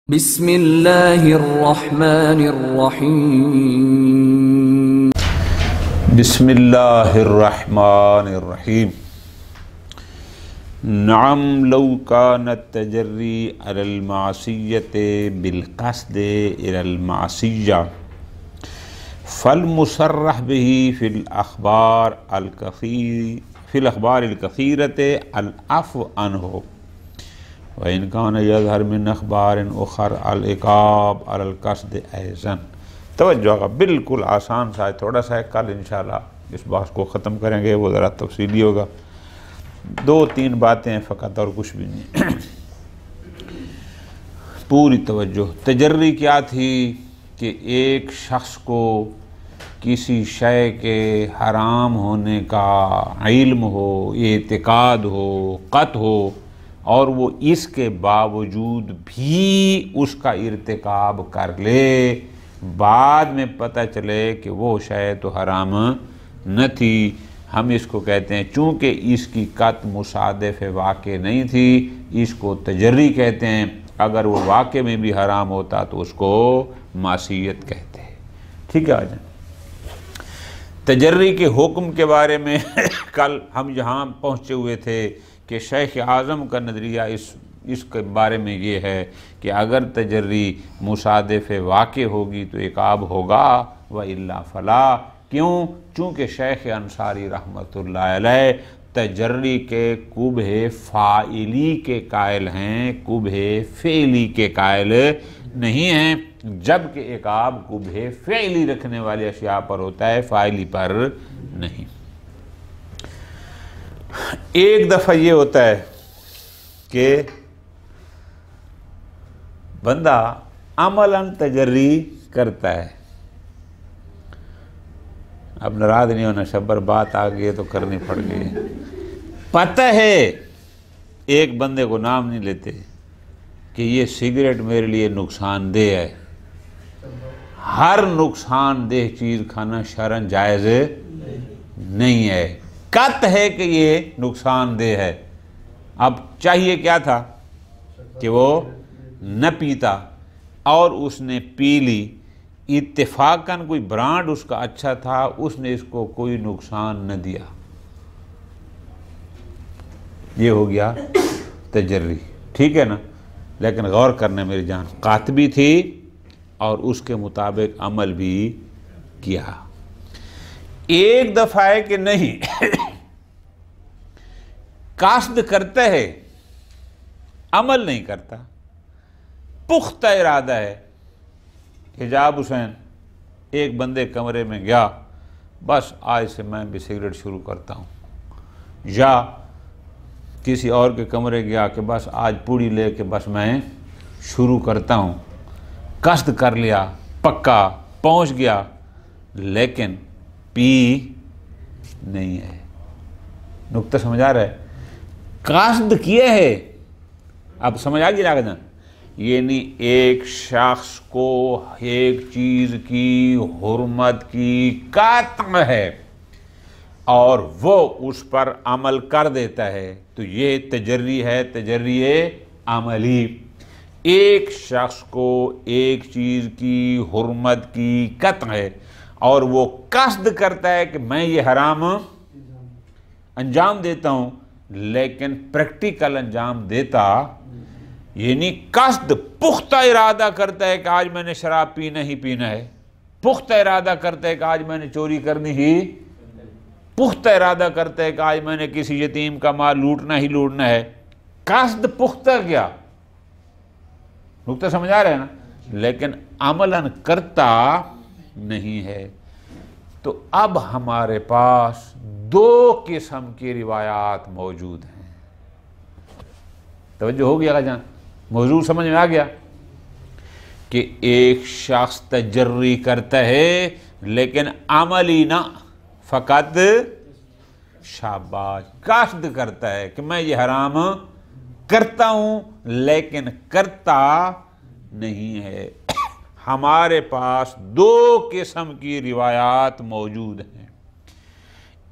بسم اللہ الرحمن الرحیم بسم اللہ الرحمن الرحیم نعم لو کان التجری علی المعصیت بالقصد الى المعصیہ فالمصرح به فی الاخبار الکثیرۃ العفو عنہ وَإِنْ كَانَ يَظْهَرْ مِنْ اخبار اخر العقاب علی القصد ایضا۔ توجہ کا بالکل آسان سا ہے، تھوڑا سا ہے، کل انشاءاللہ اس بحث کو ختم کریں گے، وہ ذرا تفصیلی ہوگا، دو تین باتیں ہیں فقط اور کچھ بھی نہیں۔ پوری توجہ۔ تجری کیا تھی کہ ایک شخص کو کسی شے کے حرام ہونے کا علم ہو، اعتقاد ہو، قطع ہو، اور وہ اس کے باوجود بھی اس کا ارتکاب کر لے، بعد میں پتہ چلے کہ وہ شے تو حرام نہ تھی، ہم اس کو کہتے ہیں، چونکہ اس کی قطع مصادف واقع نہیں تھی، اس کو تجری کہتے ہیں۔ اگر وہ واقع میں بھی حرام ہوتا تو اس کو معصیت کہتے ہیں۔ ٹھیک ہے آج تجری کے حکم کے بارے میں کل ہم یہاں پہنچے ہوئے تھے کہ شیخ اعظم کا نظریہ اس کے بارے میں یہ ہے کہ اگر تجری مصادف واقع ہوگی تو عقاب ہوگا وَإِلَّا فَلَا۔ کیوں؟ چونکہ شیخ انصاری رحمۃ اللہ علیہ تجری کے قبح فاعلی کے قائل ہیں، قبح فعلی کے قائل نہیں ہیں، جبکہ عقاب قبح فعلی رکھنے والے اشیاء پر ہوتا ہے، فاعلی پر نہیں۔ ایک دفعہ یہ ہوتا ہے کہ بندہ عملاً تجری کرتا ہے، اب ناراض نہیں ہونا، شبر بات آ گئی ہے تو کرنی پڑ گئی ہے۔ پتہ ہے ایک بندے کو نام نہیں لیتے کہ یہ سگریٹ میرے لیے نقصان دہ ہے، ہر نقصان دہ چیز کھانا شرعاً جائز نہیں ہے، قطع ہے کہ یہ نقصان دہ ہے۔ اب چاہیے کیا تھا کہ وہ نہ پیتا، اور اس نے پی لی، اتفاقاً کوئی برانڈ اس کا اچھا تھا، اس نے اس کو کوئی نقصان نہ دیا، یہ ہو گیا تجری۔ ٹھیک ہے نا؟ لیکن غور کرنے میری جان، قاطبی تھی اور اس کے مطابق عمل بھی کیا۔ ایک دفعہ ہے کہ نہیں قصد کرتا ہے، عمل نہیں کرتا، پختہ ارادہ ہے۔ حجاب حسین ایک بندے کمرے میں گیا، بس آج سے میں بھی سگریٹ شروع کرتا ہوں، یا کسی اور کے کمرے گیا کہ بس آج پوڑی لے کے بس میں شروع کرتا ہوں، قصد کر لیا، پکا پہنچ گیا، لیکن پی نہیں ہے۔ نقطہ سمجھ آ رہا ہے؟ قصد کیے ہے، اب سمجھ آ گیا نا؟ یعنی ایک شخص کو ایک چیز کی حرمت کی قطع ہے اور وہ اس پر عمل کر دیتا ہے، تو یہ تجری ہے، تجری عملی۔ ایک شخص کو ایک چیز کی حرمت کی قطع ہے اور وہ قصد کرتا ہے کہ میں یہ حرام انجام دیتا ہوں، لیکن پریکٹیکل انجام دیتا، یعنی قصد پختہ ارادہ کرتا ہے کہ آج میں نے شراب پینا ہی پینا ہے، پختہ ارادہ کرتا ہے کہ آج میں نے چوری کرنی ہی، پختہ ارادہ کرتا ہے کہ آج میں نے کسی یتیم کا مال لوٹنا ہی لوٹنا ہے، قصد پختہ کیا، نقطہ سمجھ آ رہا ہے نا؟ لیکن عملاً کرتا نہیں ہے۔ تو اب ہمارے پاس دو قسم کی روایات موجود ہیں۔ توجہ ہو گیا جان؟ موضوع سمجھ میں آ گیا کہ ایک شخص تجری کرتا ہے لیکن عملی نہ، فقط شاباش قصد کرتا ہے کہ میں یہ حرام کرتا ہوں لیکن کرتا نہیں ہے۔ ہمارے پاس دو قسم کی روایات موجود ہیں۔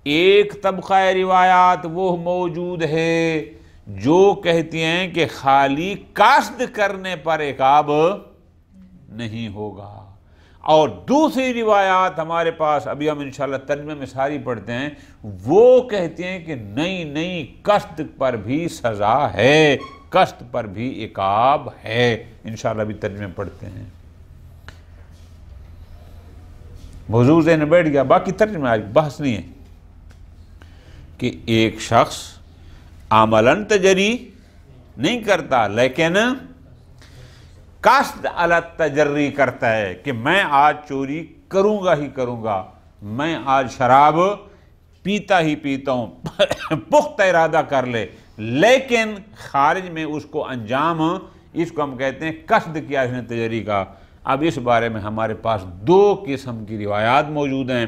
ایک طبقہ روایات وہ موجود ہے جو کہتی ہیں کہ خالی قصد کرنے پر عقاب نہیں ہوگا، اور دوسری روایات ہمارے پاس ابھی ہم انشاءاللہ ترجمے میں ساری پڑھتے ہیں، وہ کہتے ہیں کہ نہیں قصد پر بھی سزا ہے، قصد پر بھی عقاب ہے، انشاءاللہ ابھی ترجمے پڑھتے ہیں۔ موضوع ذہن میں بیٹھ گیا، باقی ترجمے آج بحث نہیں ہے کہ ایک شخص عملاً تجری نہیں کرتا لیکن قصد علی التجری کرتا ہے کہ میں آج چوری کروں گا ہی کروں گا، میں آج شراب پیتا ہی پیتا ہوں، پختہ ارادہ کر لے، لیکن خارج میں اس کو انجام، اس کو ہم کہتے ہیں قصد کیا اس نے تجری کا۔ اب اس بارے میں ہمارے پاس دو قسم کی روایات موجود ہیں۔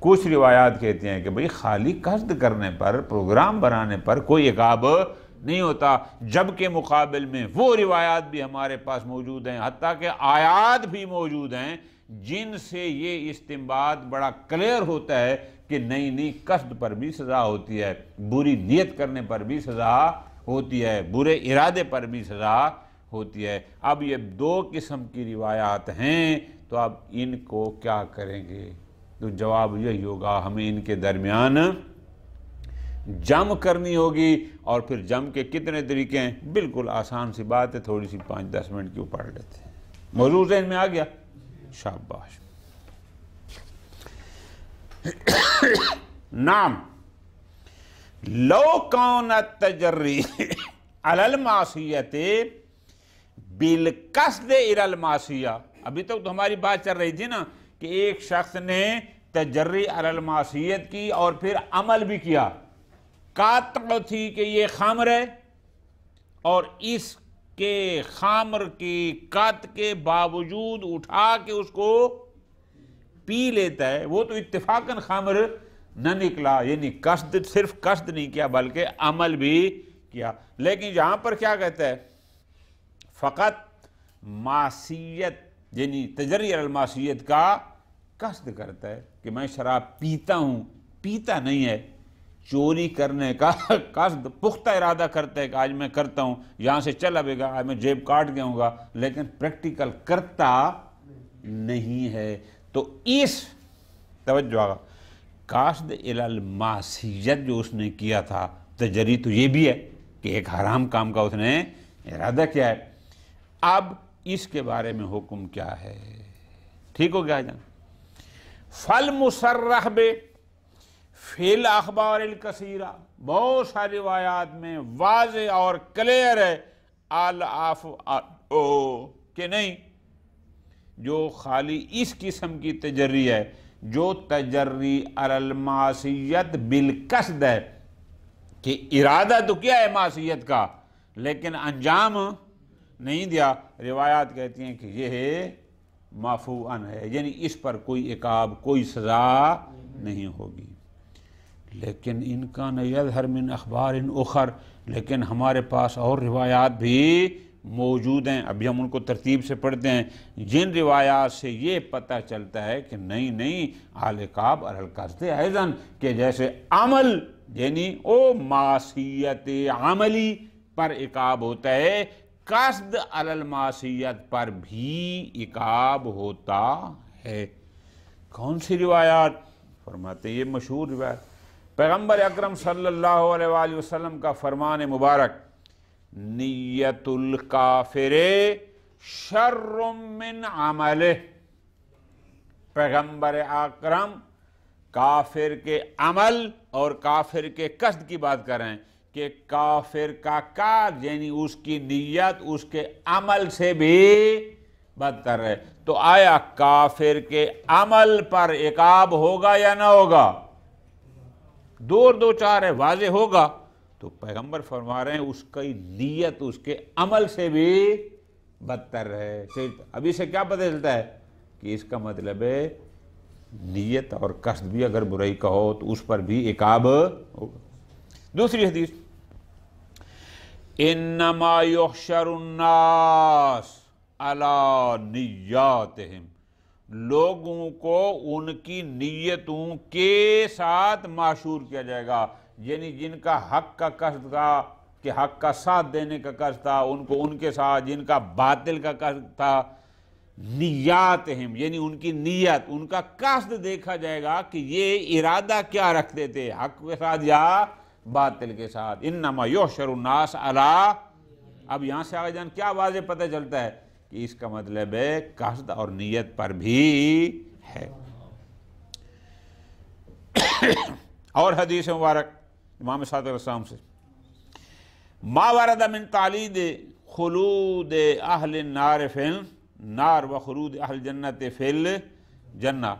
کچھ روایات کہتے ہیں کہ بھئی خالی قصد کرنے پر، پروگرام بنانے پر کوئی عقاب نہیں ہوتا، جبکہ مقابل میں وہ روایات بھی ہمارے پاس موجود ہیں، حتیٰ کہ آیات بھی موجود ہیں جن سے یہ استنباط بڑا کلیئر ہوتا ہے کہ نہیں قصد پر بھی سزا ہوتی ہے، بری نیت کرنے پر بھی سزا ہوتی ہے، برے ارادے پر بھی سزا ہوتی ہے۔ اب یہ دو قسم کی روایات ہیں، تو اب ان کو کیا کریں گے؟ تو جواب یہی ہوگا، ہمیں ان کے درمیان جمع کرنی ہوگی، اور پھر جمع کے کتنے طریقے ہیں؟ بالکل آسان سی بات ہے، تھوڑی سی 5-10 منٹ کی پڑھ لیتے ہیں۔ موضوع ذہن میں آ گیا؟ شاباش۔ نعم لو کان التجری علی المعصیت بالقصد الی المعصیہ، ابھی تک تو ہماری بات چل رہی تھی نا کہ ایک شخص نے تجری علی المعصیت کی اور پھر عمل بھی کیا، قاطع تھی کہ یہ خمر ہے، اور اس کے خمر کی قط کے باوجود اٹھا کے اس کو پی لیتا ہے، وہ تو اتفاقاً خمر نہ نکلا، یعنی قصد، صرف قصد نہیں کیا بلکہ عمل بھی کیا، لیکن یہاں پر کیا کہتا ہے؟ فقط معصیت، یعنی تجری علی المعصیت کا قصد کرتا ہے کہ میں شراب پیتا ہوں، پیتا نہیں ہے، چوری کرنے کا قصد، پختہ ارادہ کرتا ہے کہ آج میں کرتا ہوں، یہاں سے چل آئے گا، آج میں جیب کاٹ گیا ہوں گا، لیکن پریکٹیکل کرتا نہیں ہے۔ تو اس توجہ آگا، قصد الی المعصیت جو اس نے کیا تھا، تجری تو یہ بھی ہے کہ ایک حرام کام کا اس نے ارادہ کیا ہے۔ اب اس کے بارے میں حکم کیا ہے؟ ٹھیک ہو گیا جان؟ فالمصرح فی الاخبار الکثیرہ، بہت ساری روایات میں واضح اور کلیئر ہے کہ نہیں، جو خالی اس قسم کی تجری ہے، جو تجری علی المعصیت بالقصد ہے کہ ارادہ تو کیا ہے معصیت کا لیکن انجام نہیں دیا، روایات کہتی ہیں کہ یہ معفو عن ہے، یعنی اس پر کوئی عقاب، کوئی سزا نہیں ہوگی۔ لیکن ان کا یظہر من اخبار اخر، لیکن ہمارے پاس اور روایات بھی موجود ہیں، ابھی ہم ان کو ترتیب سے پڑھتے ہیں، جن روایات سے یہ پتہ چلتا ہے کہ نہیں العقاب علی القصد ایضاً، کہ جیسے عمل یعنی معصیت عملی پر عقاب ہوتا ہے، قصد علی المعصیت پر بھی عقاب ہوتا ہے۔ کون سی روایات؟ فرماتے ہیں یہ مشہور روایت، پیغمبر اکرم صلی اللہ علیہ وآلہ وسلم کا فرمان مبارک، نیت الکافر شر من عملہ، پیغمبر اکرم کافر کے عمل اور کافر کے قصد کی بات کر رہے ہیں کہ کافر کا قصد یعنی اس کی نیت اس کے عمل سے بھی بدتر ہے۔ تو آیا کافر کے عمل پر عقاب ہوگا یا نہ ہوگا؟ دو چار ہے، واضح ہوگا۔ تو پیغمبر فرما رہے ہیں اس کی نیت اس کے عمل سے بھی بدتر ہے۔ ابھی سے کیا پتہ چلتا ہے کہ اس کا مطلب ہے نیت اور قصد بھی اگر برائی کا ہو تو اس پر بھی عقاب ہوگا۔ دوسری حدیث، انما یحشر الناس علی نیاتہم، لوگوں کو ان کی نیتوں کے ساتھ معشور کیا جائے گا، یعنی جن کا حق کا قصد کا کہ حق کا ساتھ دینے کا قصد تھا ان کو، ان کے ساتھ جن کا باطل کا قصد تھا، نیاتہم یعنی ان کی نیت، ان کا قصد دیکھا جائے گا کہ یہ ارادہ کیا رکھتے تھے، حق کے ساتھ یا باطل کے ساتھ۔ انما یحشر الناس علی، اب یہاں سے آگے جان کیا واضح پتہ چلتا ہے کہ اس کا مطلب ہے قصد اور نیت پر بھی ہے۔ اور حدیث مبارک امام صادق علیہ السلام سے، ما ورد من تعلید خلود اہل النار فی النار و خلود اہل الجنت فی الجنہ،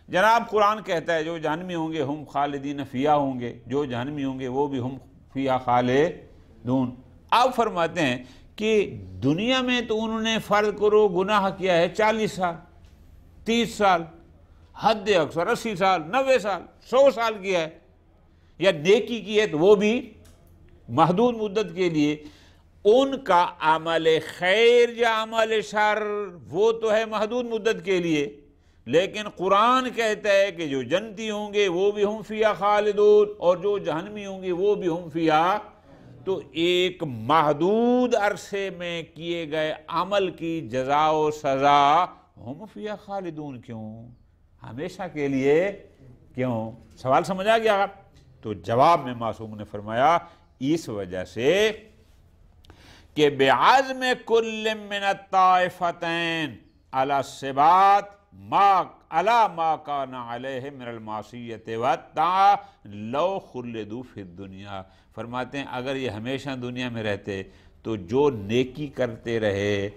جناب قرآن کہتا ہے جو جہنمی ہوں گے ہم خالدین فیہا ہوں گے، جو جہنمی ہوں گے وہ بھی ہم فیہا خالدون۔ آپ فرماتے ہیں کہ دنیا میں تو انہوں نے فرض کرو گناہ کیا ہے 40 سال، 30 سال، حد اکثر 80 سال، 90 سال، 100 سال کیا ہے، یا نیکی کی ہے تو وہ بھی محدود مدت کے لیے۔ ان کا عمل خیر یا عمل شر وہ تو ہے محدود مدت کے لیے، لیکن قرآن کہتا ہے کہ جو جنتی ہوں گے وہ بھی ہم فیہا خالدون، اور جو جہنمی ہوں گے وہ بھی ہم فیہا۔ تو ایک محدود عرصے میں کیے گئے عمل کی جزا و سزا ہم فیہا خالدون کیوں، ہمیشہ کے لیے کیوں؟ سوال سمجھ آ گیا؟ تو جواب میں معصوم نے فرمایا اس وجہ سے کہ بعزم کل من الطائفتین علی الثبات ما کان علیہ من المعصیۃ والطاعۃ لو خلدوا فی الدنیا، فرماتے ہیں اگر یہ ہمیشہ دنیا میں رہتے تو جو نیکی کرتے رہے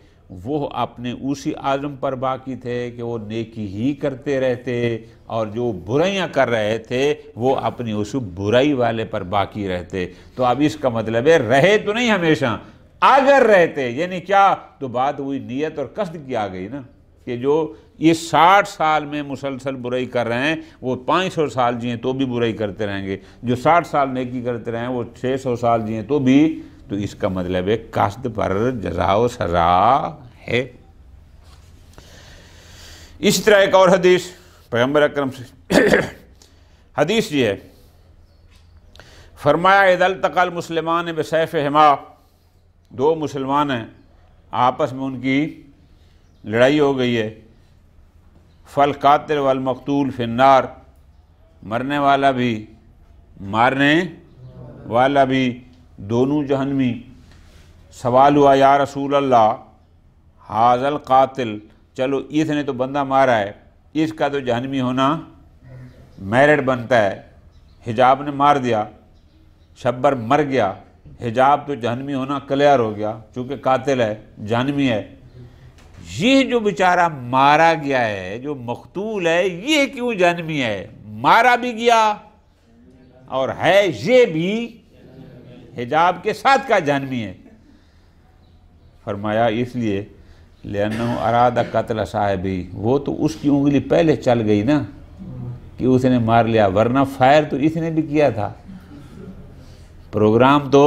وہ اپنے اسی عزم پر باقی تھے کہ وہ نیکی ہی کرتے رہتے، اور جو برائیاں کر رہے تھے وہ اپنی اس برائی والے پر باقی رہتے۔ تو اب اس کا مطلب ہے رہے تو نہیں ہمیشہ، اگر رہتے یعنی کیا، تو بات ہوئی نیت اور قصد کی آ گئی نا، کہ جو یہ 60 سال میں مسلسل برائی کر رہے ہیں وہ 500 سال جئیں تو بھی برائی کرتے رہیں گے، جو 60 سال نیکی کرتے رہیں وہ 600 سال جئیں تو بھی، تو اس کا مطلب ہے قصد پر جزا و سزا ہے۔ اسی طرح ایک اور حدیث پیغمبر اکرم سے حدیث یہ ہے، فرمایا اذا التقى المسلمان بسیفہما، دو مسلمان ہیں آپس میں ان کی لڑائی ہو گئی ہے، فالقاتل والمقتول فی النار، مرنے والا بھی مارنے والا بھی دونوں جہنمی۔ سوال ہوا یا رسول اللہ ھذا القاتل، چلو اس نے تو بندہ مارا ہے، اس کا تو جہنمی ہونا میرٹ بنتا ہے، حجاب نے مار دیا، شبر مر گیا، حجاب تو جہنمی ہونا کلیئر ہو گیا، چونکہ قاتل ہے جہنمی ہے، یہ جو بیچارہ مارا گیا ہے جو مقتول ہے یہ کیوں جہنمی ہے؟ مارا بھی گیا اور ہے یہ بھی حجاب کے ساتھ کا جہنمی ہے۔ فرمایا اس لیے لأنہ اراد قتل صاحبی، وہ تو اس کی انگلی پہلے چل گئی نا کہ اس نے مار لیا، ورنہ فائر تو اس نے بھی کیا تھا، پروگرام تو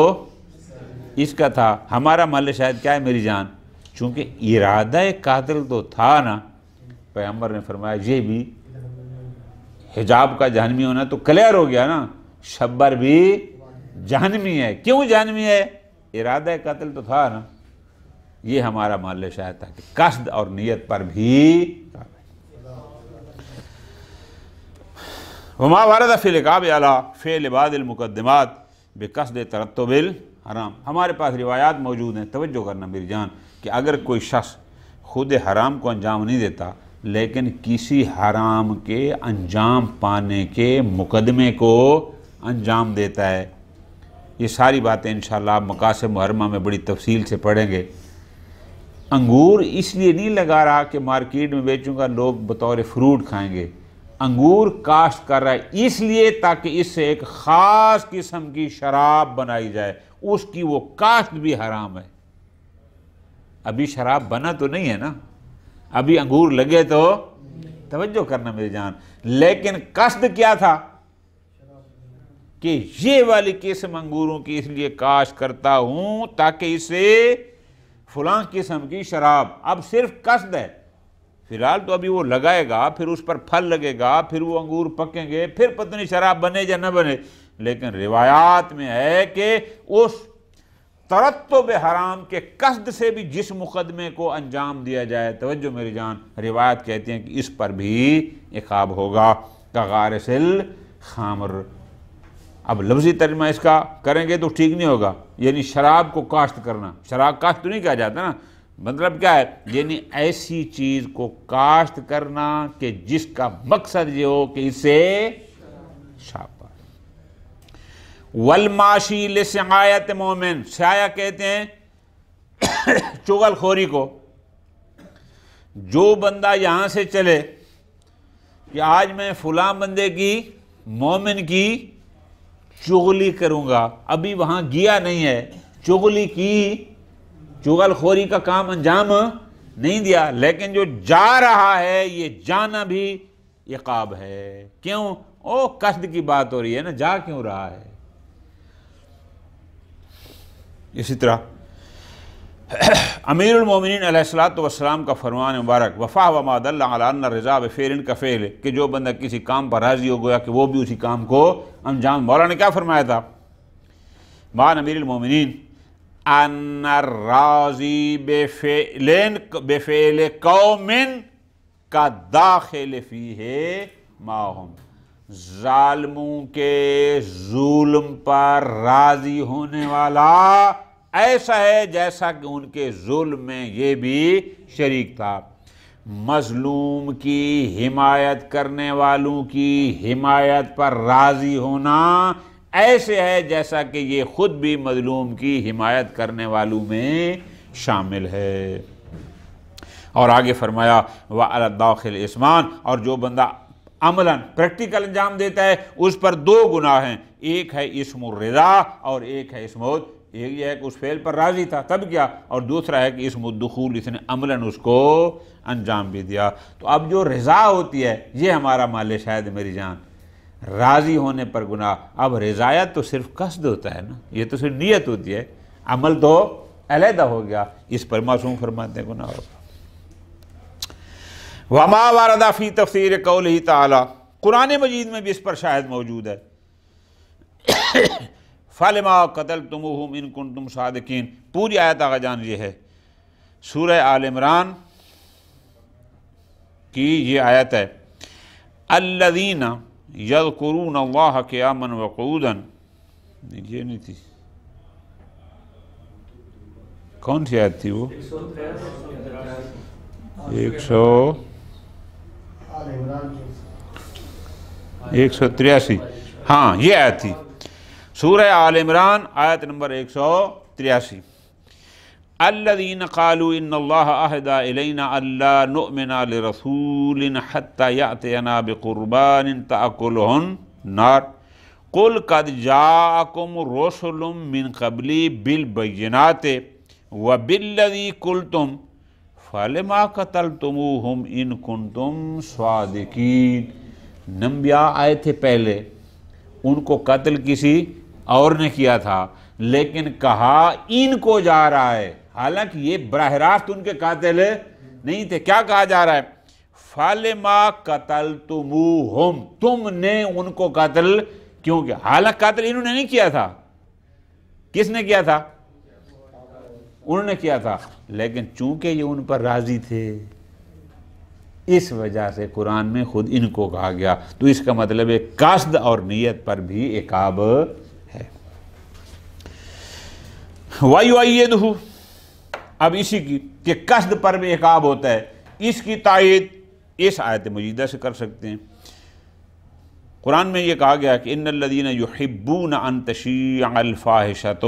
اس کا تھا۔ ہمارا محل شاید کیا ہے میری جان؟ چونکہ ارادہ قاتل تو تھا نا، پیغمبر نے فرمایا یہ بھی حجاب کا جہنمی ہونا تو کلیئر ہو گیا نا، شبر بھی جہنمی ہے۔ کیوں جہنمی ہے؟ ارادہ قتل تو تھا نا، یہ ہمارا محل شاید تھا کہ قصد اور نیت پر بھی۔ وما ورد فی العقاب علی فعل بعض المقدمات بقصد ترتب الحرام، ہمارے پاس روایات موجود ہیں، توجہ کرنا میری جان، کہ اگر کوئی شخص خود حرام کو انجام نہیں دیتا لیکن کسی حرام کے انجام پانے کے مقدمے کو انجام دیتا ہے، یہ ساری باتیں انشاءاللہ آپ مقاصد محرمہ میں بڑی تفصیل سے پڑھیں گے۔ انگور اس لیے نہیں لگا رہا کہ مارکیٹ میں بیچوں گا لوگ بطور فروٹ کھائیں گے، انگور کاشت کر رہا ہے اس لیے تاکہ اس سے ایک خاص قسم کی شراب بنائی جائے، اس کی وہ کاشت بھی حرام ہے۔ ابھی شراب بنا تو نہیں ہے نا، ابھی انگور لگے تو توجہ کرنا میری جان، لیکن قصد کیا تھا کہ یہ والی قسم انگوروں کی اس لیے کاشت کرتا ہوں تاکہ اس سے فلاں قسم کی شراب، اب صرف قصد ہے، فی الحال تو ابھی وہ لگائے گا، پھر اس پر پھل لگے گا، پھر وہ انگور پکیں گے، پھر پتہ نہیں شراب بنے یا نہ بنے، لیکن روایات میں ہے کہ اس ترتب حرام کے قصد سے بھی جس مقدمے کو انجام دیا جائے، توجہ میری جان، روایت کہتی ہیں کہ اس پر بھی عقاب ہوگا، کغارس الخمر۔ اب لفظی ترجمہ اس کا کریں گے تو ٹھیک نہیں ہوگا، یعنی شراب کو کاشت کرنا، شراب کاشت تو نہیں کہا جاتا نا، مطلب کیا ہے، یعنی ایسی چیز کو کاشت کرنا کہ جس کا مقصد یہ ہو کہ اسے شراب۔ والماشی لسعایت مومن، سایہ کہتے ہیں چغل خوری کو۔ جو بندہ یہاں سے چلے کہ آج میں فلاں بندے کی، مومن کی چغلی کروں گا، ابھی وہاں گیا نہیں ہے، چغلی کی، چغل خوری کا کام انجام نہیں دیا، لیکن جو جا رہا ہے یہ جانا بھی عقاب ہے۔ کیوں؟ او قصد کی بات ہو رہی ہے نا، جا کیوں رہا ہے۔ اسی طرح امیر المومنین علیہ الصلوۃ والسلام کا فرمان مبارک، وفا وما دل علی ان الرضا بفعل کفعل، کہ جو بندہ کسی کام پر راضی ہو گیا کہ وہ بھی اسی کام کو انجام۔ مولا نے کیا فرمایا تھا؟ مان امیر المومنین ان الراضی بفعل قوم کا داخل فیہ ماہم، ظالموں کے ظلم پر راضی ہونے والا ایسا ہے جیسا کہ ان کے ظلم میں یہ بھی شریک تھا۔ مظلوم کی حمایت کرنے والوں کی حمایت پر راضی ہونا ایسے ہے جیسا کہ یہ خود بھی مظلوم کی حمایت کرنے والوں میں شامل ہے۔ اور آگے فرمایا وَعَلَى الدَّاخِلِ اسمان، اور جو بندہ عملاً پریکٹیکل انجام دیتا ہے اس پر دو گناہ ہیں، ایک ہے اسم الرضا اور ایک ہے اسم، ایک یہ ہے کہ اس فعل پر راضی تھا تب کیا، اور دوسرا ہے کہ اسم الدخول، اس نے عملاً اس کو انجام بھی دیا۔ تو اب جو رضا ہوتی ہے یہ ہمارا مال شاید میری جان، راضی ہونے پر گناہ۔ اب رضایت تو صرف قصد ہوتا ہے نا، یہ تو صرف نیت ہوتی ہے، عمل تو علیحدہ ہو گیا، اس پر معصوم فرماتے ہیں گناہ ہوگا۔ وما ورد فی تفسیر قولہ تعالی، قرآن مجید میں بھی اس پر شاہد موجود ہے۔ فَلِمَا قَتَلْتُمُوهُمْ إِن كُنتُمْ صَادِقِينَ، پوری آیت آغا جان یہ ہے، سورہ آل عمران کی یہ آیت ہے، الَّذِينَ يَذْكُرُونَ اللَّهَ قِيَامًا وَقُعُودًا، یہ نہیں تھی، کون سی آیت تھی وہ؟ 183، ہاں یہ آیت تھی، سورہ آل عمران آیت نمبر 183۔ الذین قالوا ان اللہ عہد الینا الا نؤمن لرسول حتی یأتینا بقربان تأکلہ النار قل قد جاءکم رسل من قبلی بالبینات وبالذی قلتم فَلِمَا قَتَلْتُمُوهُمْ إِن كُنتُمْ صَادِقِينَ، انبیاء آئے تھے پہلے، ان کو قتل کسی اور نے کیا تھا، لیکن کہا ان کو جا رہا ہے، حالانکہ یہ براہ راست ان کے قاتل نہیں تھے۔ کیا کہا جا رہا ہے؟ فَلِمَا قَتَلْتُمُوهُمْ، تم نے ان کو قتل کیوں کیا؟ حالانکہ قتل انہوں نے نہیں کیا تھا، کس نے کیا تھا؟ انہوں نے کیا تھا، لیکن چونکہ یہ ان پر راضی تھے اس وجہ سے قرآن میں خود ان کو کہا گیا۔ تو اس کا مطلب ہے قصد اور نیت پر بھی عقاب ہے۔ وَيُؤَيِّدُهُ، اب اسی کی کہ قصد پر بھی عقاب ہوتا ہے، اس کی تائید اس آیت مجیدہ سے کر سکتے ہیں۔ قرآن میں یہ کہا گیا کہ ان الذین یحبون ان تشیع الفاحشۃ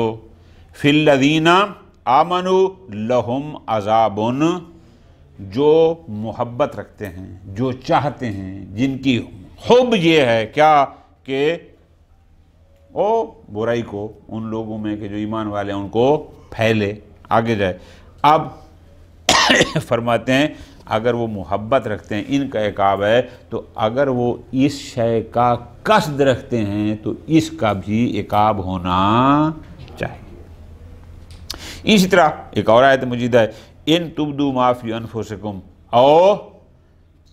فی الذین آمنوا لہم عذاب، جو محبت رکھتے ہیں، جو چاہتے ہیں، جن کی حب یہ ہے کیا کہ او برائی کو ان لوگوں میں کہ جو ایمان والے ہیں ان کو پھیلے، آگے جائے۔ اب فرماتے ہیں اگر وہ محبت رکھتے ہیں، ان کا عقاب ہے، تو اگر وہ اس شے کا قصد رکھتے ہیں تو اس کا بھی عقاب ہونا چاہیے۔ اسی طرح ایک اور آیت مجیدہ ہے، ان تبدو ما فی انفسکم او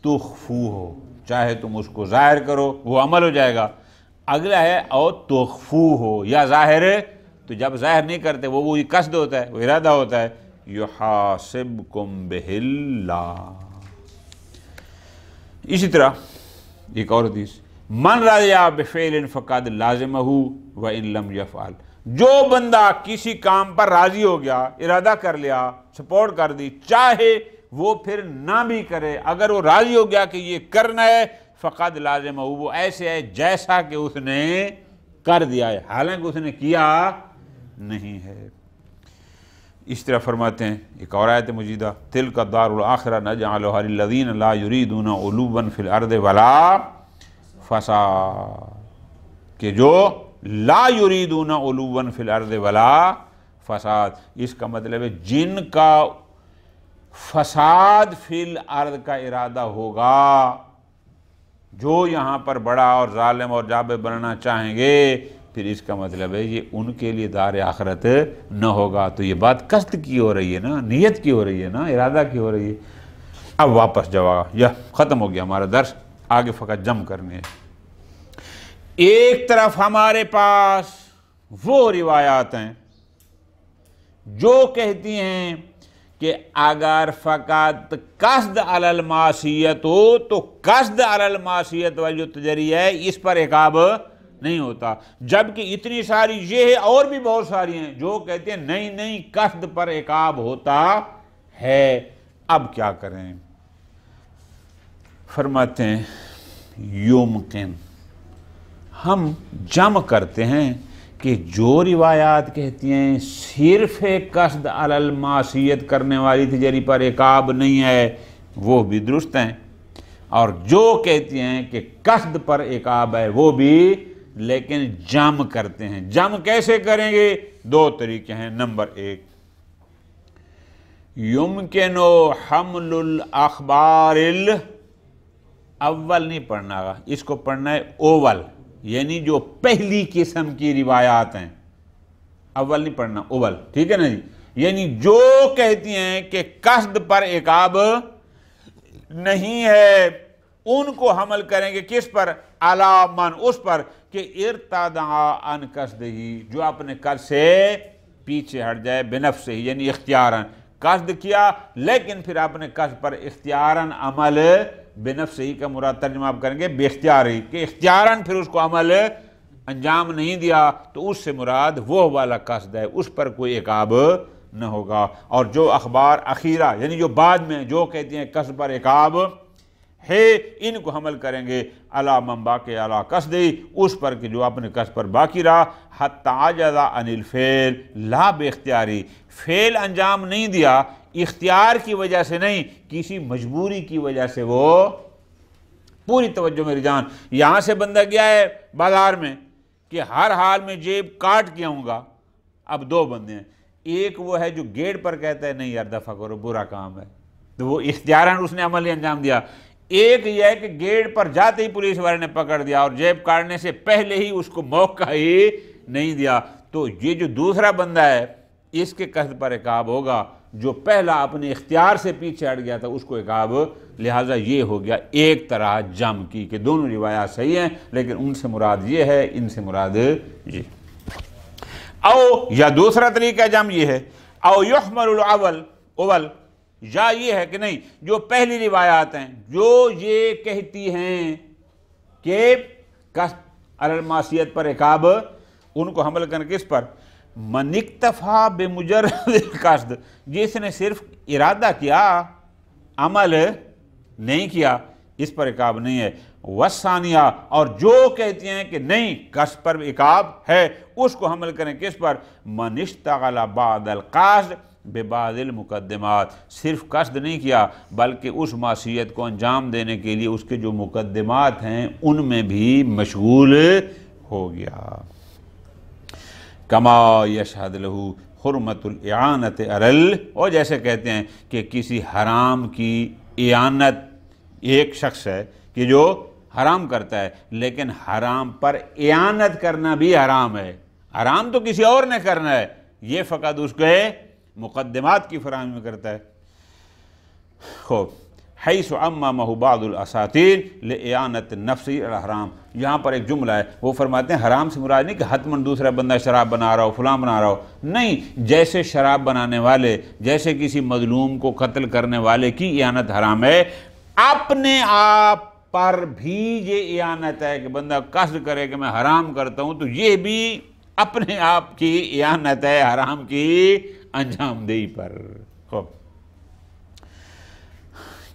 تخفوہ، چاہے تم اس کو ظاہر کرو وہ عمل ہو جائے گا، اگلا ہے او تخفوہ، یا ظاہر تو جب ظاہر نہیں کرتے وہی قصد ہوتا ہے، وہ ارادہ ہوتا ہے. یحاسبکم بہ اللہ. اسی طرح ایک اور حدیث، من رضی بفعل فقد لازمہ وان لم یفعل. جو بندہ کسی کام پر راضی ہو گیا، ارادہ کر لیا، سپورٹ کر دی، چاہے وہ پھر نہ بھی کرے، اگر وہ راضی ہو گیا کہ یہ کرنا ہے، فقد لازمہ، وہ ایسے ہے جیسا کہ اس نے کر دیا ہے، حالانکہ اس نے کیا نہیں ہے. اس طرح فرماتے ہیں ایک اور آیت مجیدہ، تلک الدار الآخرہ نجعلها للذین لا یریدون علوا فی الارض ولا فساد، کہ جو لا یریدون علوا فی الارض ولا فساد، اس کا مطلب ہے جن کا فساد فی الارض کا ارادہ ہوگا، جو یہاں پر بڑا اور ظالم اور جابر بننا چاہیں گے، پھر اس کا مطلب ہے یہ ان کے لیے دار آخرت نہ ہوگا. تو یہ بات قصد کی ہو رہی ہے نا، نیت کی ہو رہی ہے نا، ارادہ کی ہو رہی ہے. اب واپس جاؤ، یہ ختم ہو گیا ہمارا درس، آگے فقط جم کرنے ہیں. ایک طرف ہمارے پاس وہ روایات ہیں جو کہتی ہیں کہ اگر فقط قصد علی المعصیت ہو تو قصد علی المعصیت والی جو تجری ہے اس پر عقاب نہیں ہوتا، جبکہ اتنی ساری یہ ہے اور بھی بہت ساری ہیں جو کہتے ہیں نہیں قصد پر عقاب ہوتا ہے. اب کیا کریں؟ فرماتے ہیں یمکن، ہم جمع کرتے ہیں کہ جو روایات کہتی ہیں صرف قصد علی المعصیت کرنے والی تجری پر عقاب نہیں ہے وہ بھی درست ہیں، اور جو کہتی ہیں کہ قصد پر عقاب ہے وہ بھی، لیکن جمع کرتے ہیں. جمع کیسے کریں گے؟ دو طریقے ہیں. نمبر ایک، یمکن حمل الاخبار اول نہیں پڑھنا گا، اس کو پڑھنا ہے اول، یعنی جو پہلی قسم کی روایات ہیں. اول نہیں پڑھنا، اول، ٹھیک ہے نا جی؟ یعنی جو کہتی ہیں کہ قصد پر عقاب نہیں ہے، ان کو حمل کریں گے کس پر؟ علی من، اس پر کہ ارتدع عن قصدہی، جو اپنے قصد سے پیچھے ہٹ جائے، بنفسہ، یعنی اختیاراً قصد کیا لیکن پھر اپنے قصد پر اختیاراً عمل، بنفسہی کا مراد ترجمہ آپ کریں گے بے اختیاری، کہ اختیاراً پھر اس کو عمل انجام نہیں دیا، تو اس سے مراد وہ والا قصد ہے، اس پر کوئی عقاب نہ ہوگا. اور جو اخبار اخیرہ یعنی جو بعد میں جو کہتی ہیں قصد پر عقاب ہے، ان کو حمل کریں گے علی من باقی علی قصدی، اس پر کہ جو اپنے قصد پر باقی رہا، حتی عجز عن الفعل لا بے اختیاری، فعل انجام نہیں دیا اختیار کی وجہ سے نہیں، کسی مجبوری کی وجہ سے. وہ پوری توجہ میری جان، یہاں سے بندہ گیا ہے بازار میں کہ ہر حال میں جیب کاٹ کے آؤں گا. اب دو بندے ہیں، ایک وہ ہے جو گیٹ پر کہتا ہے نہیں یار دفع کرو برا کام ہے، تو وہ اختیاراً اس نے عملی انجام دیا. ایک یہ ہے کہ گیٹ پر جاتے ہی پولیس والے نے پکڑ دیا اور جیب کاٹنے سے پہلے ہی اس کو موقع ہی نہیں دیا. تو یہ جو دوسرا بندہ ہے اس کے قصد پر عقاب ہوگا، جو پہلا اپنے اختیار سے پیچھے ہٹ گیا تھا اس کو عقاب. لہٰذا یہ ہو گیا ایک طرح جمع کی کہ دونوں روایات صحیح ہیں لیکن ان سے مراد یہ ہے، ان سے مراد یہ. او یا دوسرا طریقہ جمع یہ ہے، او یحمل الاول اول، یا یہ ہے کہ نہیں جو پہلی روایات ہیں جو یہ کہتی ہیں کہ قصد علی المعصیت پر عقاب، ان کو حمل کرنا کس پر؟ من اکتفا بمجرد القصد، جس نے صرف ارادہ کیا عمل نہیں کیا، اس پر عقاب نہیں ہے. والثانیہ، اور جو کہتی ہیں کہ نہیں قصد پر عقاب ہے، اس کو حمل کریں کس پر؟ من اشتغل بعد القصد ببعض المقدمات، صرف قصد نہیں کیا بلکہ اس معصیت کو انجام دینے کے لیے اس کے جو مقدمات ہیں ان میں بھی مشغول ہو گیا. کما یشہد لہ حرمت الاعانت ارل، اور جیسے کہتے ہیں کہ کسی حرام کی اعانت، ایک شخص ہے کہ جو حرام کرتا ہے لیکن حرام پر اعانت کرنا بھی حرام ہے. حرام تو کسی اور نے کرنا ہے، یہ فقط اس کے مقدمات کی فراہمی کرتا ہے. خوب، حیث عممہ بعض الاساتین لإعانۃ النفس الحرام. یہاں پر ایک جملہ ہے، وہ فرماتے ہیں حرام سے مراد نہیں کہ حتماً دوسرا بندہ شراب بنا رہا ہو، فلاں بنا رہا ہو، نہیں، جیسے شراب بنانے والے، جیسے کسی مظلوم کو قتل کرنے والے کی اعانت حرام ہے، اپنے آپ پر بھی یہ اعانت ہے کہ بندہ قصد کرے کہ میں حرام کرتا ہوں، تو یہ بھی اپنے آپ کی اعانت ہے حرام کی انجام دہی پر. خوب،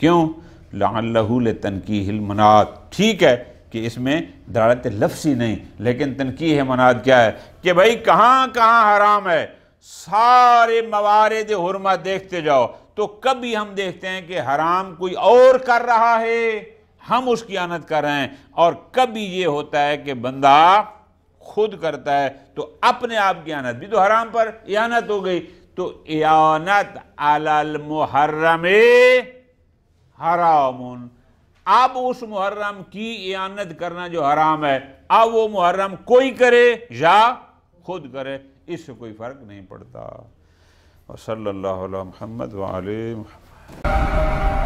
کیوں؟ لعلہ لتنکیہ المناد. ٹھیک ہے کہ اس میں دلالت لفظی نہیں، لیکن تنکیہ مناد کیا ہے کہ بھائی کہاں کہاں حرام ہے، سارے موارد حرمت دیکھتے جاؤ تو کبھی ہم دیکھتے ہیں کہ حرام کوئی اور کر رہا ہے، ہم اس کی اعانت کر رہے ہیں، اور کبھی یہ ہوتا ہے کہ بندہ خود کرتا ہے تو اپنے آپ کی اعانت بھی تو حرام پر اعانت ہو گئی. تو اعانت علی المحرم حرام. اب اس محرم کی اعانت کرنا جو حرام ہے، اب وہ محرم کوئی کرے یا خود کرے، اس سے کوئی فرق نہیں پڑتا. وصلی اللہ علی محمد وعلی محمد.